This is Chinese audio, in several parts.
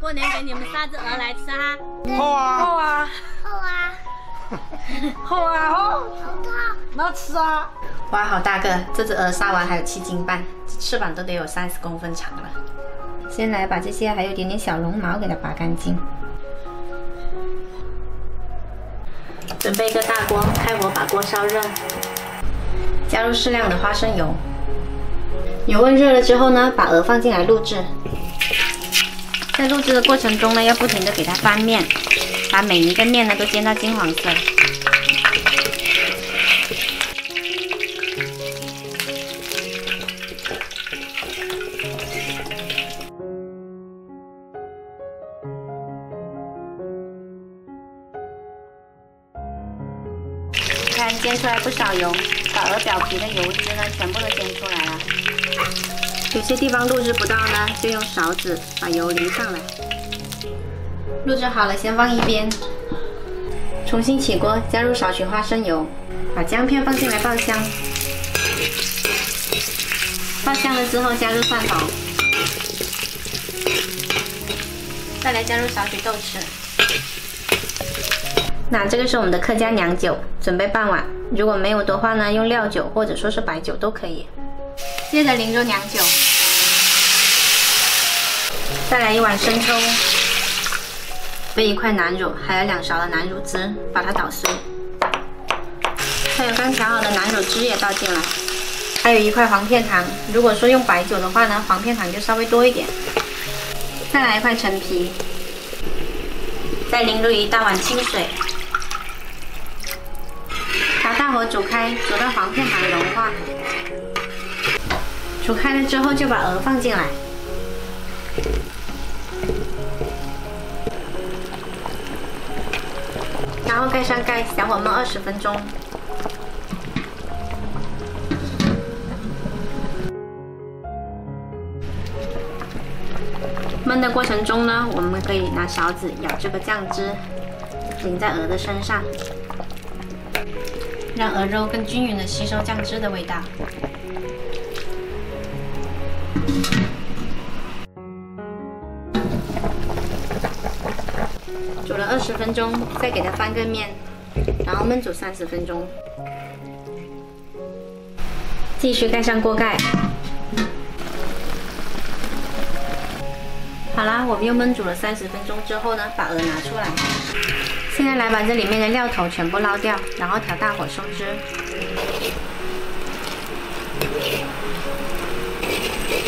过年给你们杀只鹅来吃哈。好啊，好啊，好啊，好啊，好，好痛。那吃啊！哇，好大个！这只鹅杀完还有7斤半，翅膀都得有30公分长了。先来把这些还有点点小绒毛给它拔干净。准备一个大锅，开火把锅烧热，加入适量的花生油。油温热了之后呢，把鹅放进来录制。在录制的过程中呢，要不停的给它翻面，把每一个面呢都煎到金黄色。看，煎出来不少油，把鹅表皮的油脂呢全部都煎出来了。有些地方录制不到呢，就用勺子把油淋上来。录制好了，先放一边。重新起锅，加入少许花生油，把姜片放进来爆香。爆香了之后，加入蒜头，再来加入少许豆豉。那这个是我们的客家娘酒，准备半碗。如果没有的话呢，用料酒或者说是白酒都可以。接着淋入娘酒，再来1碗生抽，备1块南乳，还有2勺的南乳汁，把它捣碎。还有刚调好的南乳汁也倒进来，还有1块黄片糖。如果说用白酒的话呢，黄片糖就稍微多一点。再来1块陈皮，再淋入1大碗清水。把大火煮开，煮到黄片糖融化。煮开了之后，就把鹅放进来，然后盖上盖，小火焖20分钟。焖的过程中呢，我们可以拿勺子舀这个酱汁，淋在鹅的身上。让鹅肉更均匀的吸收酱汁的味道。煮了20分钟，再给它翻个面，然后焖煮30分钟。继续盖上锅盖。好啦，我们又焖煮了30分钟之后呢，把鹅拿出来。现在来把这里面的料头全部捞掉，然后调大火收汁。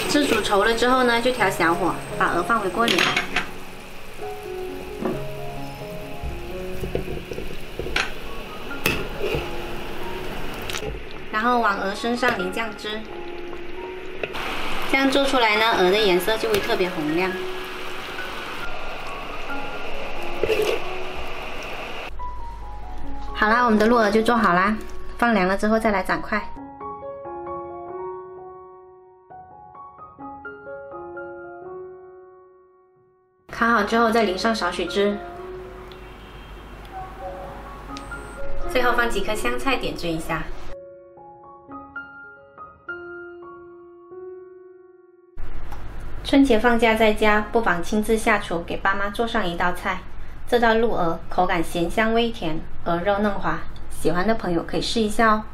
汁煮稠了之后呢，就调小火，把鹅放回锅里。然后往鹅身上淋酱汁，这样做出来呢，鹅的颜色就会特别红亮。好啦，我们的鹿鹅就做好啦，放凉了之后再来斩块。烤好之后再淋上少许汁，最后放几颗香菜点缀一下。春节放假在家，不妨亲自下厨给爸妈做上一道菜。这道鹿鹅口感咸香微甜，鹅肉嫩滑，喜欢的朋友可以试一下哦。